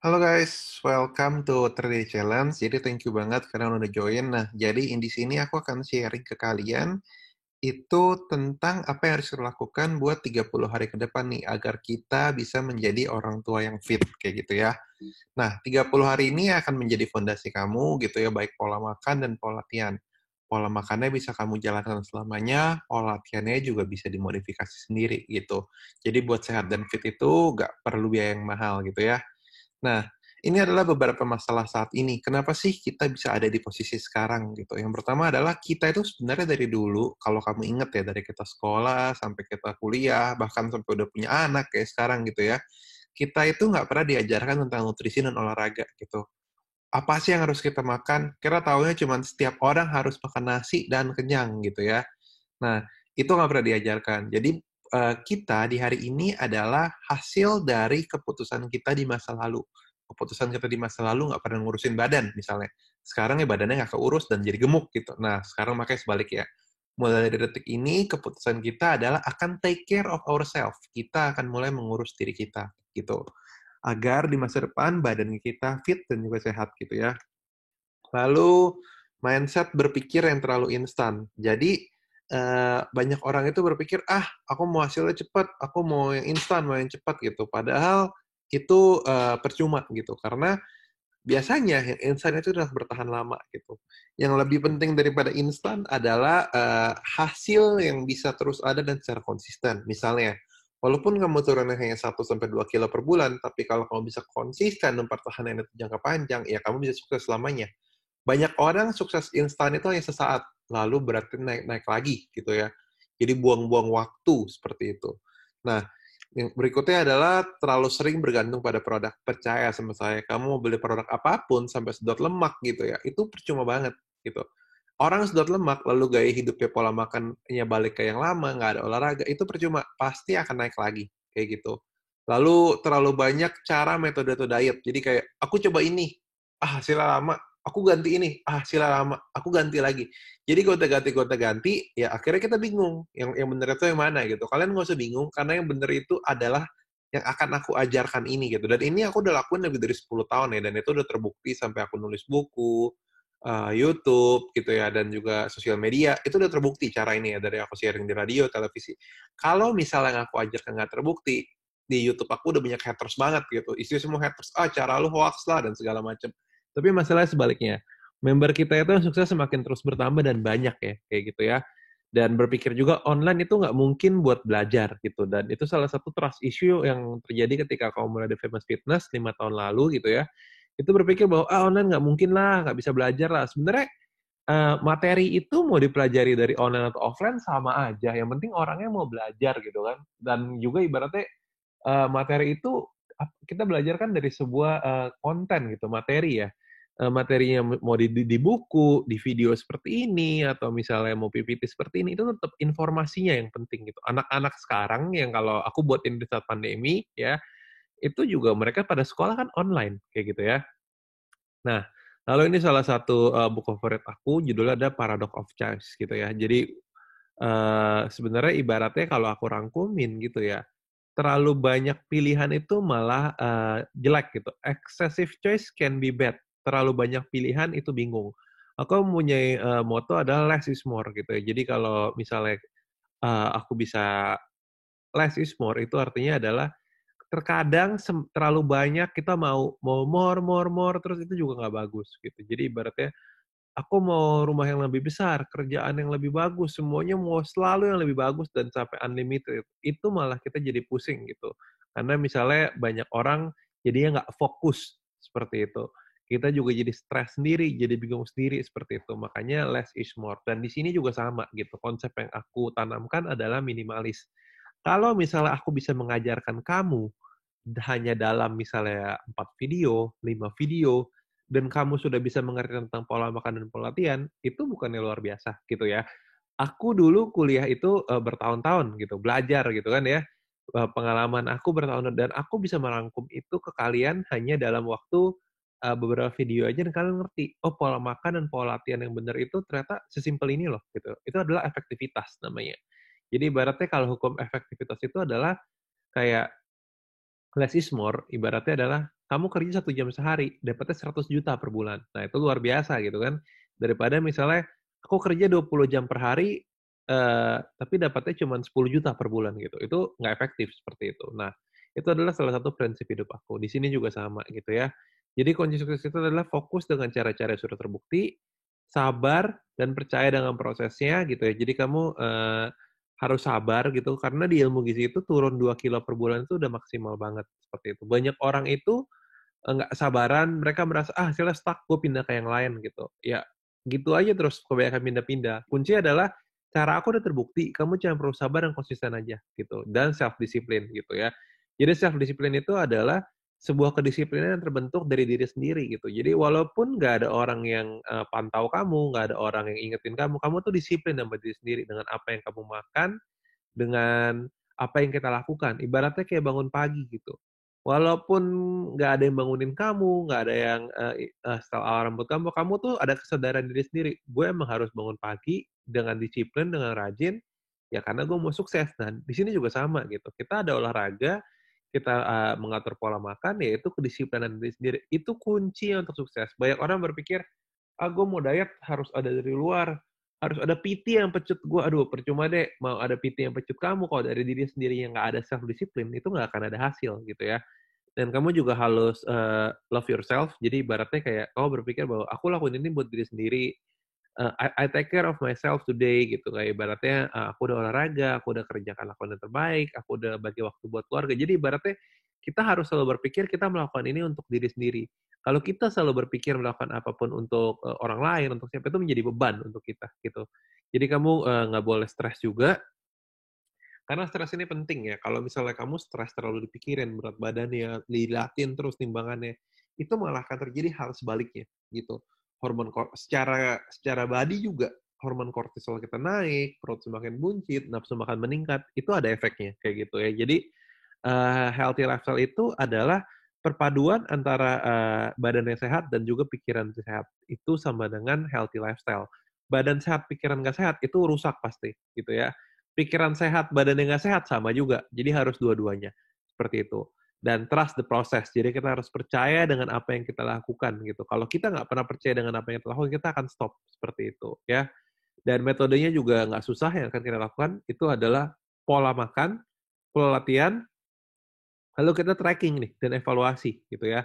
Halo guys, welcome to 3 Challenge. Jadi thank you banget karena udah join. Nah, jadi di sini aku akan sharing ke kalian itu tentang apa yang harus dilakukan buat 30 hari ke depan nih agar kita bisa menjadi orang tua yang fit kayak gitu ya. Nah, 30 hari ini akan menjadi fondasi kamu gitu ya, baik pola makan dan pola latihan. Pola makannya bisa kamu jalankan selamanya, pola latihannya juga bisa dimodifikasi sendiri gitu. Jadi buat sehat dan fit itu nggak perlu biaya yang mahal gitu ya. Nah, ini adalah beberapa masalah saat ini. Kenapa sih kita bisa ada di posisi sekarang gitu? Yang pertama adalah kita itu sebenarnya dari dulu, kalau kamu ingat ya, dari kita sekolah sampai kita kuliah, bahkan sampai udah punya anak kayak sekarang gitu ya, kita itu nggak pernah diajarkan tentang nutrisi dan olahraga gitu. Apa sih yang harus kita makan? Kira taunya cuma setiap orang harus makan nasi dan kenyang gitu ya. Nah, itu nggak pernah diajarkan. Jadi, kita di hari ini adalah hasil dari keputusan kita di masa lalu. Keputusan kita di masa lalu nggak pernah ngurusin badan, misalnya. Sekarang ya badannya nggak keurus dan jadi gemuk, gitu. Nah, sekarang makanya sebalik ya. Mulai dari detik ini, keputusan kita adalah akan take care of ourselves. Kita akan mulai mengurus diri kita, gitu. Agar di masa depan badan kita fit dan juga sehat, gitu ya. Lalu mindset berpikir yang terlalu instan. Jadi banyak orang itu berpikir, ah aku mau hasilnya cepat, aku mau yang instan, mau yang cepat gitu. Padahal itu percuma gitu. Karena biasanya yang instan itu udah bertahan lama gitu. Yang lebih penting daripada instan adalah hasil yang bisa terus ada dan secara konsisten. Misalnya, walaupun kamu turunnya hanya 1-2 kilo per bulan, tapi kalau kamu bisa konsisten mempertahankan itu jangka panjang, ya kamu bisa sukses selamanya. Banyak orang sukses instan itu hanya sesaat, lalu berarti naik-naik lagi gitu ya. Jadi buang-buang waktu seperti itu. Nah, yang berikutnya adalah terlalu sering bergantung pada produk. Percaya sama saya, kamu mau beli produk apapun sampai sedot lemak gitu ya, itu percuma banget gitu. Orang sedot lemak, lalu gaya hidupnya, pola makannya balik ke yang lama, nggak ada olahraga, itu percuma. Pasti akan naik lagi, kayak gitu. Lalu terlalu banyak cara metode atau diet. Jadi kayak, aku coba ini, hasilnya lama, aku ganti ini, hasilnya lama, aku ganti lagi. Jadi gonta-ganti, ya akhirnya kita bingung. Yang bener itu yang mana gitu. Kalian nggak usah bingung, karena yang bener itu adalah yang akan aku ajarkan ini gitu. Dan ini aku udah lakuin lebih dari 10 tahun ya, dan itu udah terbukti sampai aku nulis buku, YouTube gitu ya, dan juga sosial media, itu udah terbukti cara ini ya, dari aku sharing di radio, televisi. Kalau misalnya yang aku ajarkan nggak terbukti, di YouTube aku udah banyak haters banget gitu. Isi semua haters, cara lu hoax lah, dan segala macam. Tapi masalahnya sebaliknya. Member kita itu yang sukses semakin terus bertambah dan banyak ya, kayak gitu ya. Dan berpikir juga online itu nggak mungkin buat belajar gitu. Dan itu salah satu trust issue yang terjadi ketika kamu mulai di Famous Fitness 5 tahun lalu gitu ya. Itu berpikir bahwa, online nggak mungkin lah, nggak bisa belajar lah. Sebenarnya materi itu mau dipelajari dari online atau offline sama aja. Yang penting orangnya mau belajar gitu kan. Dan juga ibaratnya materi itu kita belajar kan dari sebuah konten gitu, materi ya. Materinya mau di buku, di video seperti ini, atau misalnya mau PPT seperti ini, itu tetap informasinya yang penting gitu. Anak-anak sekarang yang kalau aku buatin di saat pandemi ya, itu juga mereka pada sekolah kan online kayak gitu ya. Nah, lalu ini salah satu buku favorit aku, judulnya ada Paradox of Choice gitu ya. Jadi sebenarnya ibaratnya kalau aku rangkumin gitu ya, terlalu banyak pilihan itu malah jelek gitu. Excessive choice can be bad. Terlalu banyak pilihan itu bingung. Aku mempunyai moto adalah less is more gitu ya. Jadi kalau misalnya aku bisa less is more, itu artinya adalah terkadang terlalu banyak kita mau more terus itu juga nggak bagus gitu. Jadi ibaratnya aku mau rumah yang lebih besar, kerjaan yang lebih bagus, semuanya mau selalu yang lebih bagus dan sampai unlimited. Itu malah kita jadi pusing gitu. Karena misalnya banyak orang jadinya nggak fokus seperti itu. Kita juga jadi stres sendiri, jadi bingung sendiri seperti itu. Makanya less is more. Dan di sini juga sama gitu. Konsep yang aku tanamkan adalah minimalis. Kalau misalnya aku bisa mengajarkan kamu hanya dalam misalnya 4 video, 5 video, dan kamu sudah bisa mengerti tentang pola makan dan pola latihan, itu bukannya luar biasa gitu ya. Aku dulu kuliah itu bertahun-tahun gitu, belajar gitu kan ya. Pengalaman aku bertahun dan aku bisa merangkum itu ke kalian hanya dalam waktu beberapa video aja dan kalian ngerti, oh pola makan dan pola latihan yang benar itu ternyata sesimpel ini loh gitu. Itu adalah efektivitas namanya. Jadi ibaratnya kalau hukum efektivitas itu adalah kayak less is more, ibaratnya adalah kamu kerja 1 jam sehari, dapatnya 100 juta per bulan. Nah, itu luar biasa gitu kan. Daripada misalnya aku kerja 20 jam per hari, tapi dapatnya cuma 10 juta per bulan gitu. Itu nggak efektif seperti itu. Nah, itu adalah salah satu prinsip hidup aku. Di sini juga sama gitu ya. Jadi kunci sukses itu adalah fokus dengan cara-cara yang sudah terbukti, sabar dan percaya dengan prosesnya gitu ya. Jadi kamu harus sabar gitu karena di ilmu gizi itu turun 2 kilo per bulan itu udah maksimal banget seperti itu. Banyak orang itu nggak sabaran, mereka merasa ah hasilnya stuck, gue pindah ke yang lain gitu. Ya gitu aja terus kebanyakan pindah-pindah. Kunci adalah cara aku udah terbukti, kamu cuma perlu sabar dan konsisten aja gitu dan self disiplin gitu ya. Jadi self disiplin itu adalah sebuah kedisiplinan yang terbentuk dari diri sendiri gitu. Jadi walaupun nggak ada orang yang pantau kamu, nggak ada orang yang ingetin kamu tuh disiplin sama diri sendiri dengan apa yang kamu makan, dengan apa yang kita lakukan. Ibaratnya kayak bangun pagi gitu. Walaupun nggak ada yang bangunin kamu, nggak ada yang setel alarm buat kamu, kamu tuh ada kesadaran diri sendiri. Gue emang harus bangun pagi dengan disiplin, dengan rajin, ya karena gue mau sukses. Nah, di sini juga sama gitu. Kita ada olahraga, kita mengatur pola makan, yaitu kedisiplinan diri sendiri. Itu kunci untuk sukses. Banyak orang berpikir, ah gue mau diet harus ada dari luar, harus ada PT yang pecut gue, aduh percuma deh mau ada PT yang pecut kamu kalau dari diri sendiri yang nggak ada self discipline itu nggak akan ada hasil gitu ya. Dan kamu juga harus love yourself, jadi ibaratnya kayak kamu berpikir bahwa aku lakuin ini buat diri sendiri, I take care of myself today gitu, kayak ibaratnya aku udah olahraga, aku udah kerjakan lakukan yang terbaik, aku udah bagi waktu buat keluarga. Jadi ibaratnya kita harus selalu berpikir kita melakukan ini untuk diri sendiri. Kalau kita selalu berpikir melakukan apapun untuk orang lain, untuk siapa itu menjadi beban untuk kita gitu. Jadi kamu nggak boleh stres juga, karena stres ini penting ya. Kalau misalnya kamu stres terlalu dipikirin berat badannya, diliatin terus timbangannya, itu malah akan terjadi hal sebaliknya gitu. Secara secara body juga hormon kortisol kita naik, perut semakin buncit, nafsu makan meningkat, itu ada efeknya kayak gitu ya. Jadi healthy lifestyle itu adalah perpaduan antara badan yang sehat dan juga pikiran yang sehat. Itu sama dengan healthy lifestyle. Badan sehat, pikiran nggak sehat, itu rusak pasti gitu ya. Pikiran sehat, badan yang nggak sehat sama juga. Jadi harus dua-duanya seperti itu. Dan trust the process. Jadi kita harus percaya dengan apa yang kita lakukan gitu. Kalau kita nggak pernah percaya dengan apa yang kita lakukan, kita akan stop seperti itu ya. Dan metodenya juga nggak susah yang akan kita lakukan. Itu adalah pola makan, pola latihan, lalu kita tracking nih dan evaluasi gitu ya.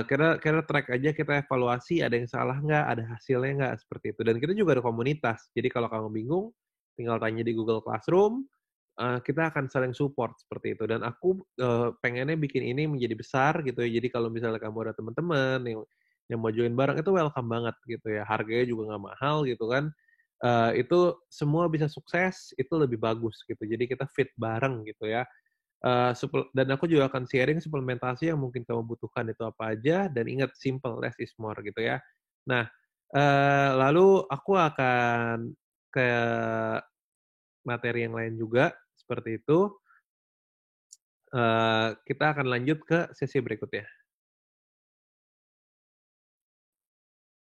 Kita track aja, kita evaluasi ada yang salah nggak, ada hasilnya nggak, seperti itu. Dan kita juga ada komunitas. Jadi kalau kamu bingung, tinggal tanya di Google Classroom, kita akan saling support seperti itu. Dan aku pengennya bikin ini menjadi besar gitu ya. Jadi kalau misalnya kamu ada teman-teman yang mau join bareng, itu welcome banget gitu ya. Harganya juga nggak mahal gitu kan. Itu semua bisa sukses, itu lebih bagus gitu. Jadi kita fit bareng gitu ya. Dan aku juga akan sharing suplementasi yang mungkin kamu butuhkan itu apa aja, dan ingat simple, less is more gitu ya. Nah, lalu aku akan ke materi yang lain juga, seperti itu. Kita akan lanjut ke sesi berikutnya.